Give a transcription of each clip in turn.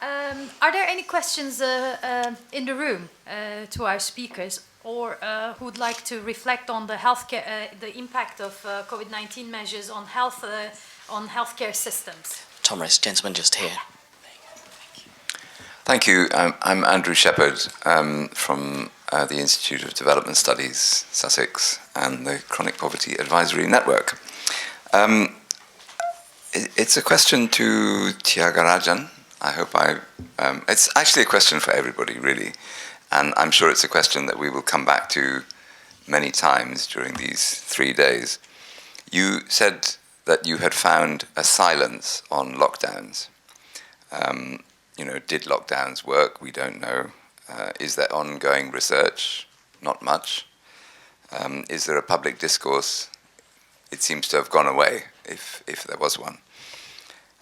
Are there any questions in the room to our speakers, or who would like to reflect on the healthcare, the impact of COVID-19 measures on healthcare systems? Thomas, gentleman just here. Thank you. I'm Andrew Shepherd from the Institute of Development Studies, Sussex, and the Chronic Poverty Advisory Network. It's a question to Thiagarajan. I hope it's actually a question for everybody, really. And I'm sure it's a question that we will come back to many times during these 3 days. You said that you had found a silence on lockdowns. Did lockdowns work? We don't know. Is there ongoing research? Not much. Is there a public discourse? It seems to have gone away, if there was one.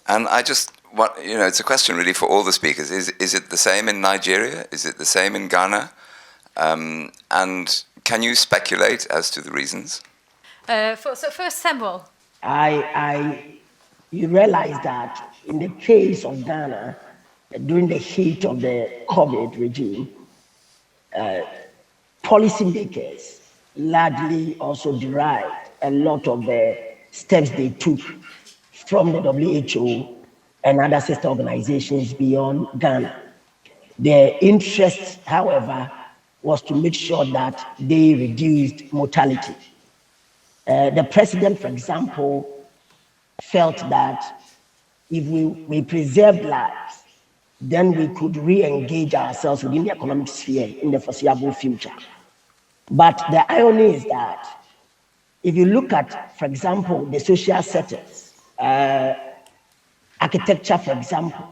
And it's a question really for all the speakers. Is it the same in Nigeria? Is it the same in Ghana? And can you speculate as to the reasons? So first, Samuel. You realize that in the case of Ghana, during the heat of the COVID regime, policymakers largely also derived a lot of the steps they took from the WHO and other sister organizations beyond Ghana. Their interest, however, was to make sure that they reduced mortality. The president, for example, felt that if we preserved lives, then we could re-engage ourselves within the economic sphere in the foreseeable future. But the irony is that if you look at, for example, the social settings, architecture, for example,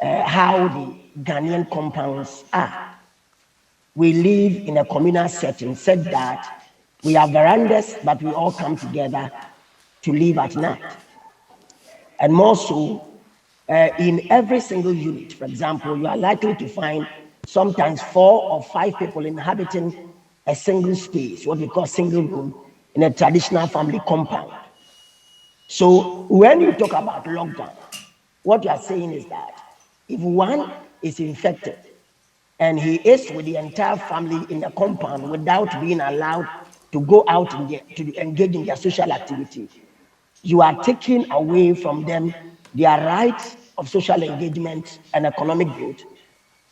how the Ghanaian compounds are. We live in a communal setting, said that we have verandas, but we all come together to live at night. And more so, in every single unit, for example, you are likely to find sometimes 4 or 5 people inhabiting a single space, what we call single room, in a traditional family compound. So when you talk about lockdown, what you are saying is that if one is infected and he is with the entire family in the compound without being allowed to go out to engage in their social activity, you are taking away from them their right of social engagement and economic growth.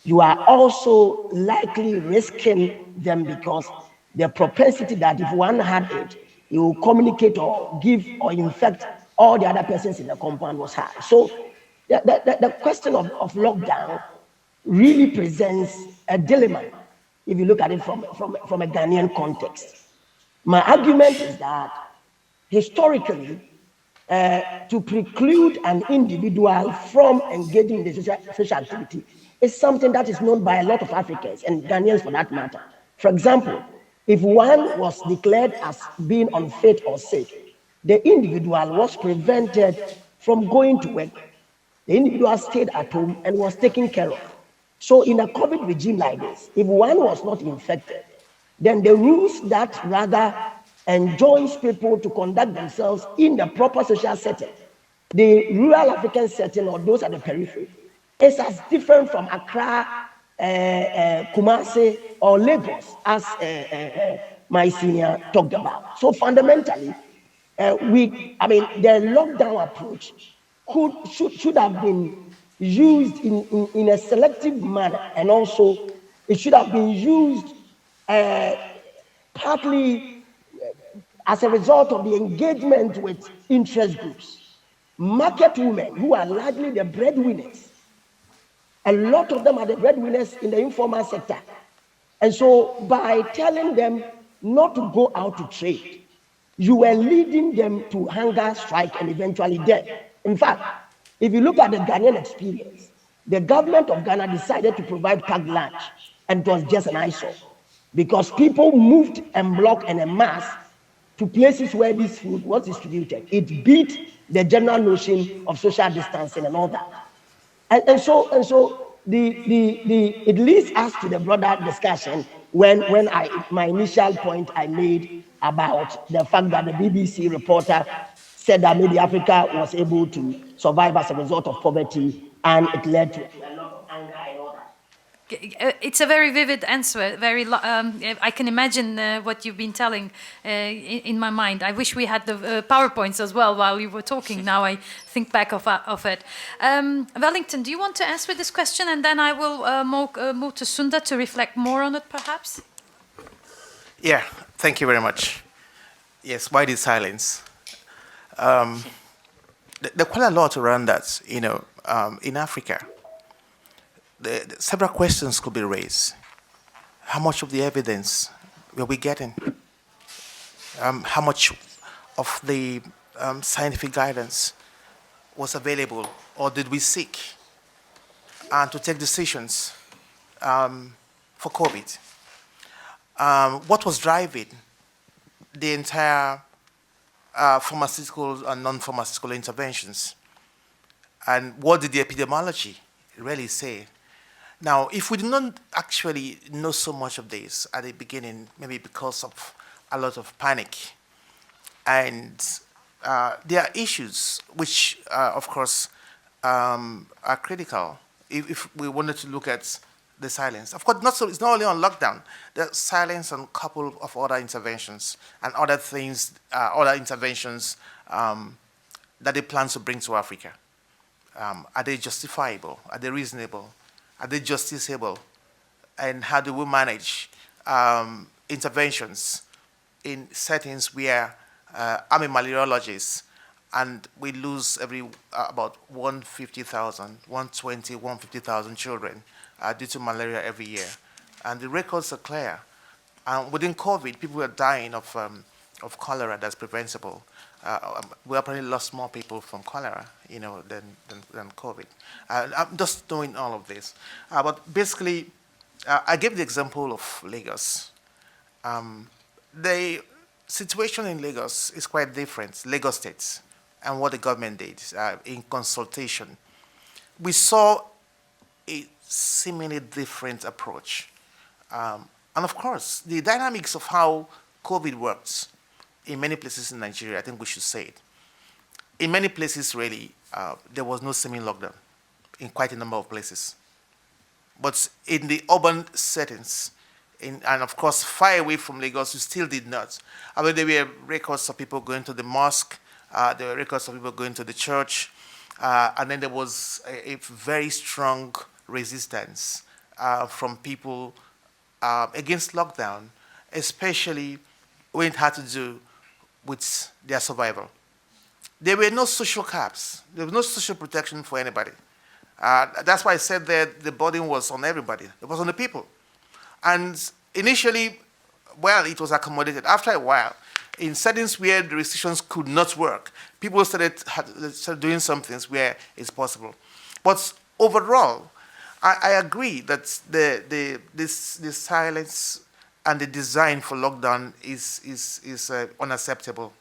You are also likely risking them because the propensity that if one had it, he will communicate or give or infect all the other persons in the compound was high. So the question of lockdown really presents a dilemma if you look at it from a Ghanaian context. My argument is that historically, to preclude an individual from engaging in the social activity is something that is known by a lot of Africans and Ghanaians for that matter. For example, if one was declared as being unfit or sick, the individual was prevented from going to work. The individual stayed at home and was taken care of. So in a COVID regime like this, if one was not infected, then the rules that rather enjoins people to conduct themselves in the proper social setting, the rural African setting or those at the periphery, is as different from Accra, Kumasi, or Lagos, as my senior talked about. So fundamentally, the lockdown approach should have been used in a selective manner, and also it should have been used partly as a result of the engagement with interest groups. Market women, who are largely the breadwinners, a lot of them are the breadwinners in the informal sector. And so by telling them not to go out to trade, you were leading them to hunger, strike, and eventually death. In fact, if you look at the Ghanaian experience, the government of Ghana decided to provide packed lunch, and it was just an eyesore because people moved en bloc and en masse to places where this food was distributed. It beat the general notion of social distancing and all that. And so it leads us to the broader discussion when my initial point I made about the fact that the BBC reporter said that maybe Africa was able to survive as a result of poverty and it led to a lot of anger and all that. It's a very vivid answer. I can imagine what you've been telling in my mind. I wish we had the PowerPoints as well while you were talking. Now I think back of it. Wellington, do you want to answer this question? And then I will move to Sunda to reflect more on it, perhaps. Yeah, thank you very much. Yes, why the silence? There are quite a lot around that, in Africa. Several questions could be raised. How much of the evidence were we getting? How much of the scientific guidance was available, or did we seek to take decisions for COVID? What was driving the entire pharmaceutical and non-pharmaceutical interventions? And what did the epidemiology really say? Now, if we did not actually know so much of this at the beginning, maybe because of a lot of panic, and there are issues which, of course, are critical if we wanted to look at the silence. Of course, it's not only on lockdown. There's silence on a couple of other interventions and other things, other interventions that they plan to bring to Africa. Are they justifiable? Are they reasonable? Are they justiciable? And how do we manage interventions in settings where I'm a malariologist and we lose about 150,000 children due to malaria every year? And the records are clear. Within COVID, people were dying of cholera that's preventable. We apparently lost more people from cholera, than COVID. I'm just doing all of this. But basically, I gave the example of Lagos. The situation in Lagos is quite different, Lagos State, and what the government did in consultation. We saw a seemingly different approach. And of course, the dynamics of how COVID works in many places in Nigeria, I think we should say it. In many places, really, there was no semi-lockdown in quite a number of places. But in the urban settings, and of course, far away from Lagos, we still did not. I mean, there were records of people going to the mosque, there were records of people going to the church, and then there was a very strong resistance from people against lockdown, especially when it had to do with their survival. There were no social caps. There was no social protection for anybody. That's why I said that the burden was on everybody. It was on the people. And initially, well, it was accommodated. After a while, in settings where the restrictions could not work, people started doing some things where it's possible. But overall, I agree that this silence and the design for lockdown is unacceptable.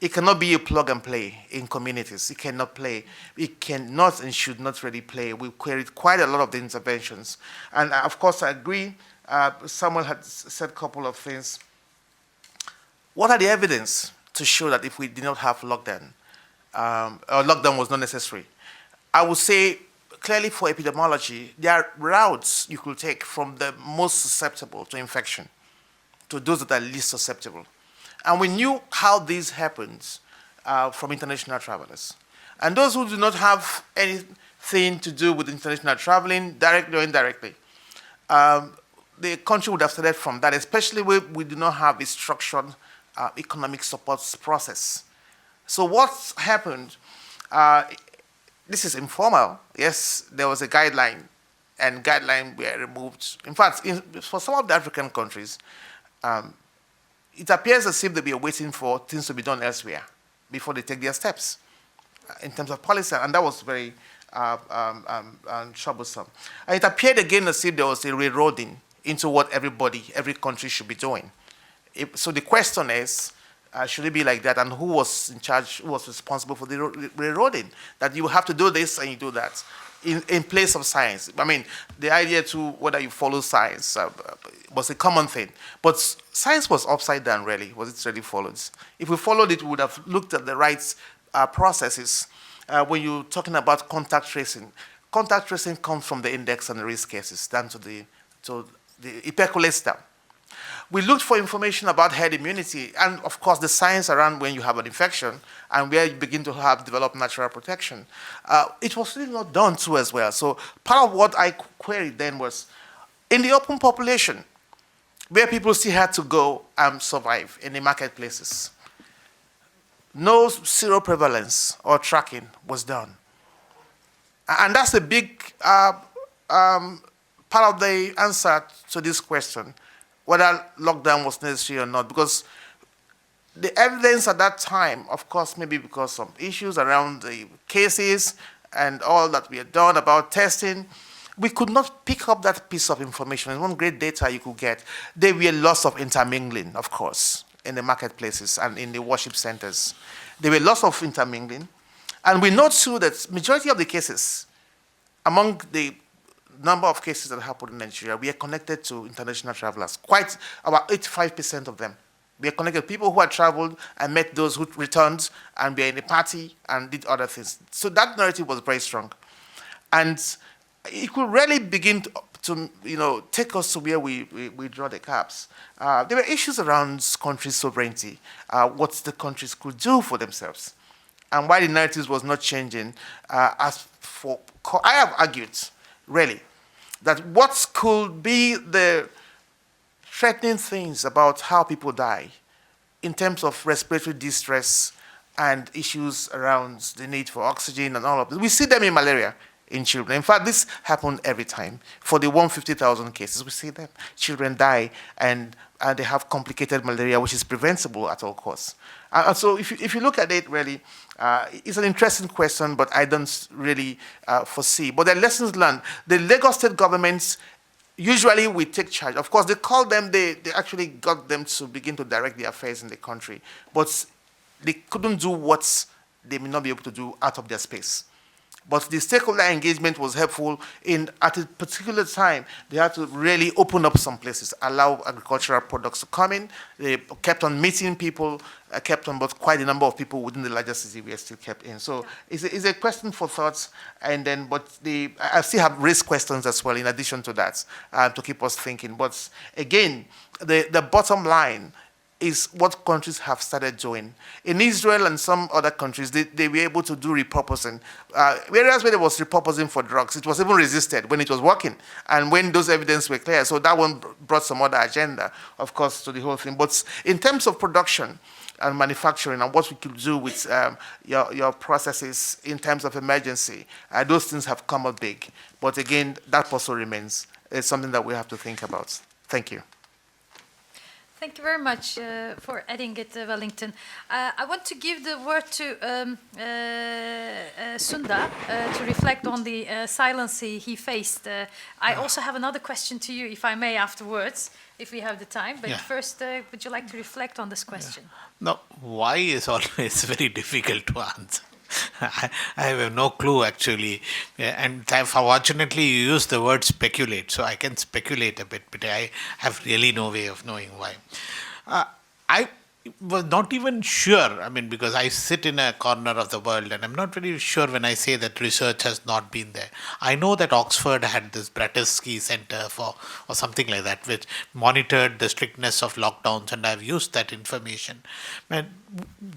It cannot be a plug and play in communities. It cannot play. It cannot and should not really play. We've queried quite a lot of the interventions. And of course, I agree. Samuel had said a couple of things. What are the evidence to show that if we did not have lockdown, or lockdown was not necessary? I would say, clearly for epidemiology, there are routes you could take from the most susceptible to infection to those that are least susceptible. And we knew how this happens from international travelers. And those who do not have anything to do with international traveling, directly or indirectly, the country would have started from that, especially where we do not have a structured economic support process. So what happened, this is informal. Yes, there was a guideline, and guidelines were removed. In fact, for some of the African countries, it appears as if they were waiting for things to be done elsewhere before they take their steps in terms of policy, and that was very troublesome. And it appeared again as if there was a railroading into what every country should be doing. So the question is, should it be like that? And who was in charge, who was responsible for the railroading? That you have to do this and you do that in place of science. I mean, the idea to whether you follow science was a common thing. But science was upside down, really. Was it really followed? If we followed it, we would have looked at the right processes. When you're talking about contact tracing, contact tracing comes from the index and the risk cases down to it percolates down. We looked for information about herd immunity and, of course, the science around when you have an infection and where you begin to develop natural protection. It was really not done too as well. So part of what I queried then was, in the open population, where people still had to go and survive in the marketplaces, no seroprevalence or tracking was done. And that's a big part of the answer to this question, whether lockdown was necessary or not, because the evidence at that time, of course, maybe because of issues around the cases and all that we had done about testing, we could not pick up that piece of information. And one great data you could get, there were lots of intermingling, of course, in the marketplaces and in the worship centers. There were lots of intermingling. And we know too that majority of the cases, among the number of cases that happened in Nigeria, we are connected to international travelers. Quite about 85% of them. We are connected to people who had traveled and met those who returned and were in a party and did other things. So that narrative was very strong. And it could really begin to take us to where we draw the caps. There were issues around country sovereignty, what the countries could do for themselves, and why the narrative was not changing. I have argued, really, that what could be the threatening things about how people die in terms of respiratory distress and issues around the need for oxygen and all of this. We see them in malaria in children. In fact, this happened every time. For the 150,000 cases, we see them. Children die and they have complicated malaria, which is preventable at all costs. And so if you look at it, really, it's an interesting question, but I don't really foresee. But the lessons learned, the Lagos state governments, usually we take charge. Of course, they called them, they actually got them to begin to direct the affairs in the country, but they couldn't do what they may not be able to do out of their space. But the stakeholder engagement was helpful at a particular time. They had to really open up some places, allow agricultural products to come in. They kept on meeting people, but quite a number of people within the larger city were still kept in. So it's a question for thoughts. And then, I still have raised questions as well in addition to that to keep us thinking. But again, the bottom line is what countries have started doing. In Israel and some other countries, they were able to do repurposing. Whereas when there was repurposing for drugs, it was even resisted when it was working and when those evidence were clear. So that one brought some other agenda, of course, to the whole thing. But in terms of production and manufacturing and what we could do with your processes in terms of emergency, those things have come up big. But again, that also remains. It's something that we have to think about. Thank you. Thank you very much for adding it, Wellington. I want to give the word to Sunda to reflect on the silence he faced. I also have another question to you, if I may, afterwards, if we have the time. But first, would you like to reflect on this question? No, why is always very difficult to answer. I have no clue, actually. And fortunately, you use the word speculate, so I can speculate a bit, but I have really no way of knowing why. I was not even sure, because I sit in a corner of the world, and I'm not very sure when I say that research has not been there. I know that Oxford had this Bratesky Center or something like that, which monitored the strictness of lockdowns, and I've used that information. And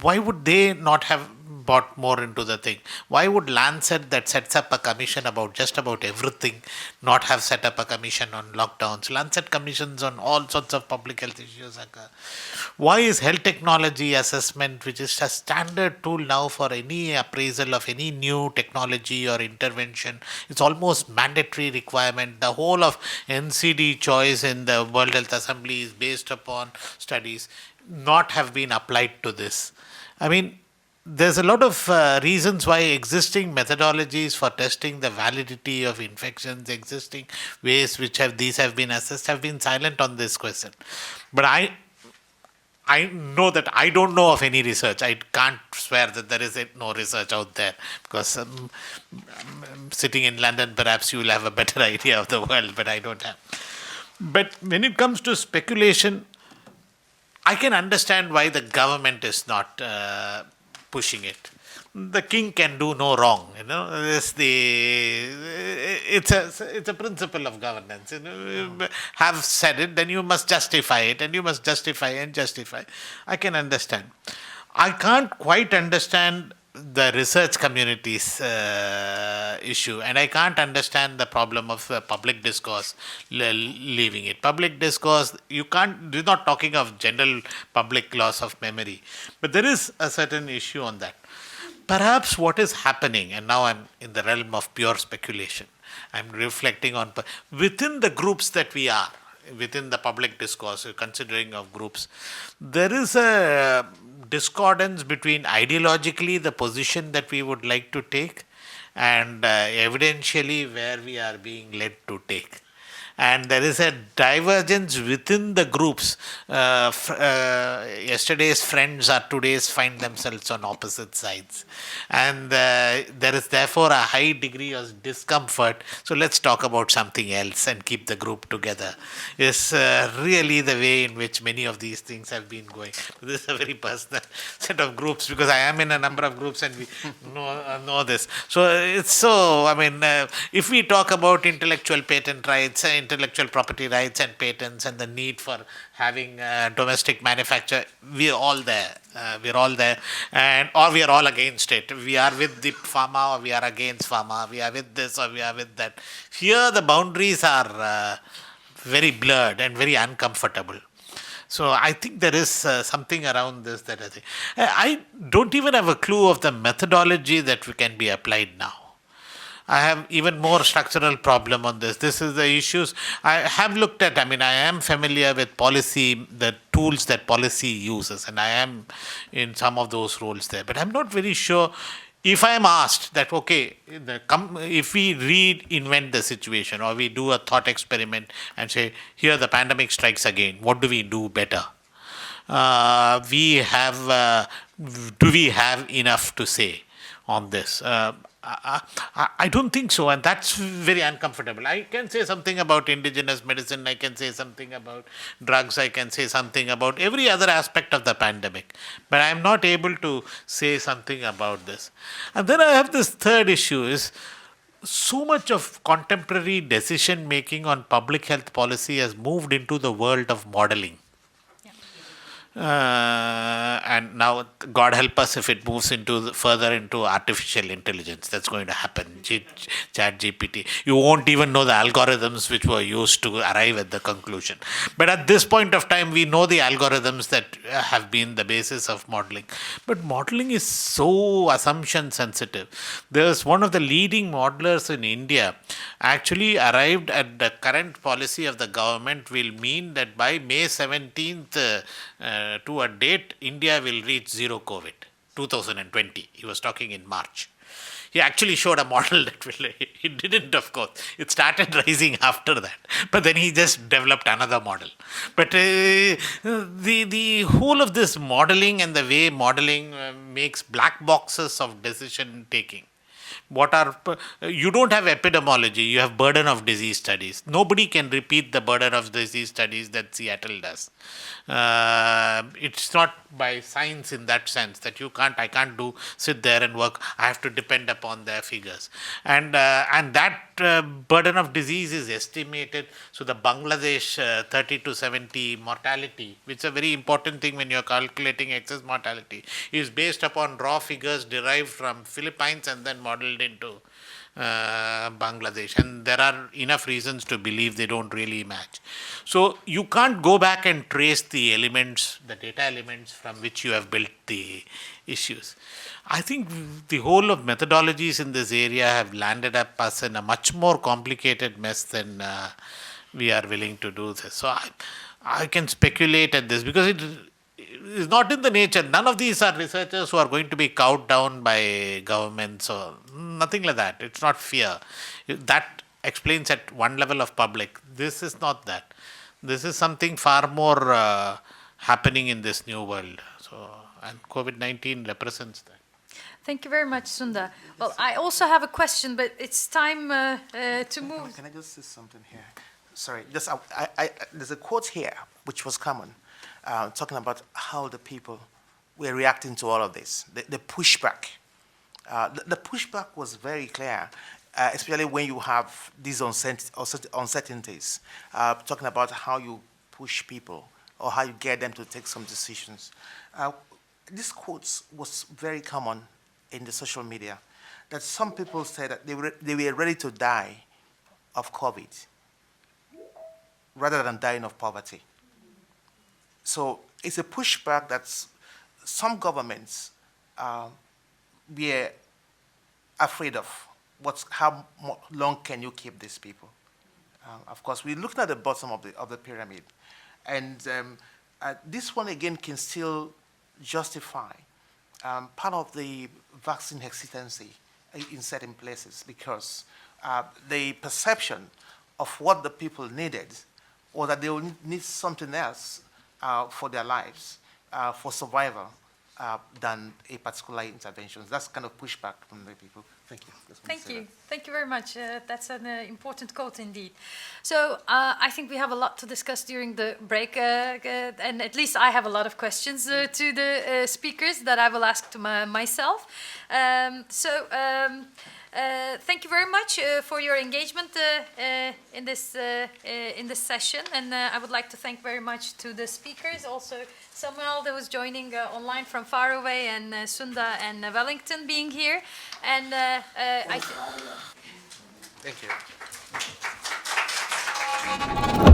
why would they not have bought more into the thing? Why would Lancet, that sets up a commission about just about everything, not have set up a commission on lockdowns? Lancet commissions on all sorts of public health issues occur. Why is health technology assessment, which is a standard tool now for any appraisal of any new technology or intervention, it's almost mandatory requirement. The whole of NCD choice in the World Health Assembly is based upon studies, not have been applied to this. There's a lot of reasons why existing methodologies for testing the validity of infections, existing ways which these have been assessed, have been silent on this question. But I know that I don't know of any research. I can't swear that there is no research out there, because sitting in London, perhaps you will have a better idea of the world, but I don't have. But when it comes to speculation, I can understand why the government is not pushing it. the king can do no wrong. It's a principle of governance. Have said it, then you must justify it, and you must justify and justify. I can understand. I can't quite understand the research community's issue, and I can't understand the problem of public discourse leaving it. Public discourse, you're not talking of general public loss of memory, but there is a certain issue on that. Perhaps what is happening, and now I'm in the realm of pure speculation, I'm reflecting on within the groups that we are, within the public discourse, considering of groups, there is a discordance between ideologically the position that we would like to take and evidentially where we are being led to take. And there is a divergence within the groups. Yesterday's friends are today's find themselves on opposite sides. And there is therefore a high degree of discomfort. So let's talk about something else and keep the group together. Is really the way in which many of these things have been going. This is a very personal set of groups because I am in a number of groups and we know this. So it's so, if we talk about intellectual patent rights, intellectual property rights and patents and the need for having domestic manufacture, we're all there. Or we are all against it. We are with the pharma or we are against pharma. We are with this or we are with that. Here the boundaries are very blurred and very uncomfortable. So I think there is something around this that I don't even have a clue of the methodology that can be applied now. I have even more structural problem on this. This is the issues I have looked at. I am familiar with policy, the tools that policy uses, and I am in some of those roles there. But I'm not very sure if I am asked that, okay, if we reinvent the situation or we do a thought experiment and say, here the pandemic strikes again, what do we do better? Do we have enough to say on this? I don't think so, and that's very uncomfortable. I can say something about indigenous medicine, I can say something about drugs, I can say something about every other aspect of the pandemic, but I am not able to say something about this. And then I have this third issue is so much of contemporary decision making on public health policy has moved into the world of modeling. And now, God help us if it moves further into artificial intelligence. That's going to happen. Chat GPT. You won't even know the algorithms which were used to arrive at the conclusion. But at this point of time, we know the algorithms that have been the basis of modeling. But modeling is so assumption sensitive. There's one of the leading modelers in India actually arrived at the current policy of the government will mean that by May 17th, to a date, India will reach zero COVID, 2020. He was talking in March. He actually showed a model that he didn't, of course. It started rising after that. But then he just developed another model. But the whole of this modeling and the way modeling makes black boxes of decision taking. You don't have epidemiology, you have burden of disease studies. Nobody can repeat the burden of disease studies that Seattle does. It's not by science in that sense that I can't sit there and work. I have to depend upon their figures. And that burden of disease is estimated. So the Bangladesh 30 to 70 mortality, which is a very important thing when you're calculating excess mortality, is based upon raw figures derived from Philippines and then modeled into Bangladesh, and there are enough reasons to believe they don't really match. So you can't go back and trace the elements, the data elements from which you have built the issues. I think the whole of methodologies in this area have landed us in a much more complicated mess than we are willing to do this. So I can speculate at this because it is not in the nature. None of these are researchers who are going to be cowed down by governments or nothing like that. It's not fear. That explains at one level of public. This is not that. This is something far more happening in this new world. So, and COVID-19 represents that. Thank you very much, Sundar. Well, I also have a question, but it's time to move. Can I just say something here? Sorry, there's a quote here which was common, talking about how the people were reacting to all of this, the pushback The pushback was very clear, especially when you have these uncertainties, talking about how you push people or how you get them to take some decisions. This quote was very common in the social media, that some people said that they were ready to die of COVID rather than dying of poverty. So it's a pushback that some governments were afraid of. How long can you keep these people? Of course, we're looking at the bottom of the pyramid, and this one again can still justify part of the vaccine hesitancy in certain places, because the perception of what the people needed, or that they will need something else for their lives, for survival, than a particular intervention. That's kind of pushback from the people. Thank you. Thank you. Thank you very much. That's an important quote indeed. So I think we have a lot to discuss during the break, and at least I have a lot of questions to the speakers that I will ask to myself. Thank you very much for your engagement in this session, and I would like to thank very much to the speakers, also Samuel that was joining online from far away, and Sunda and Wellington being here, and Thank you.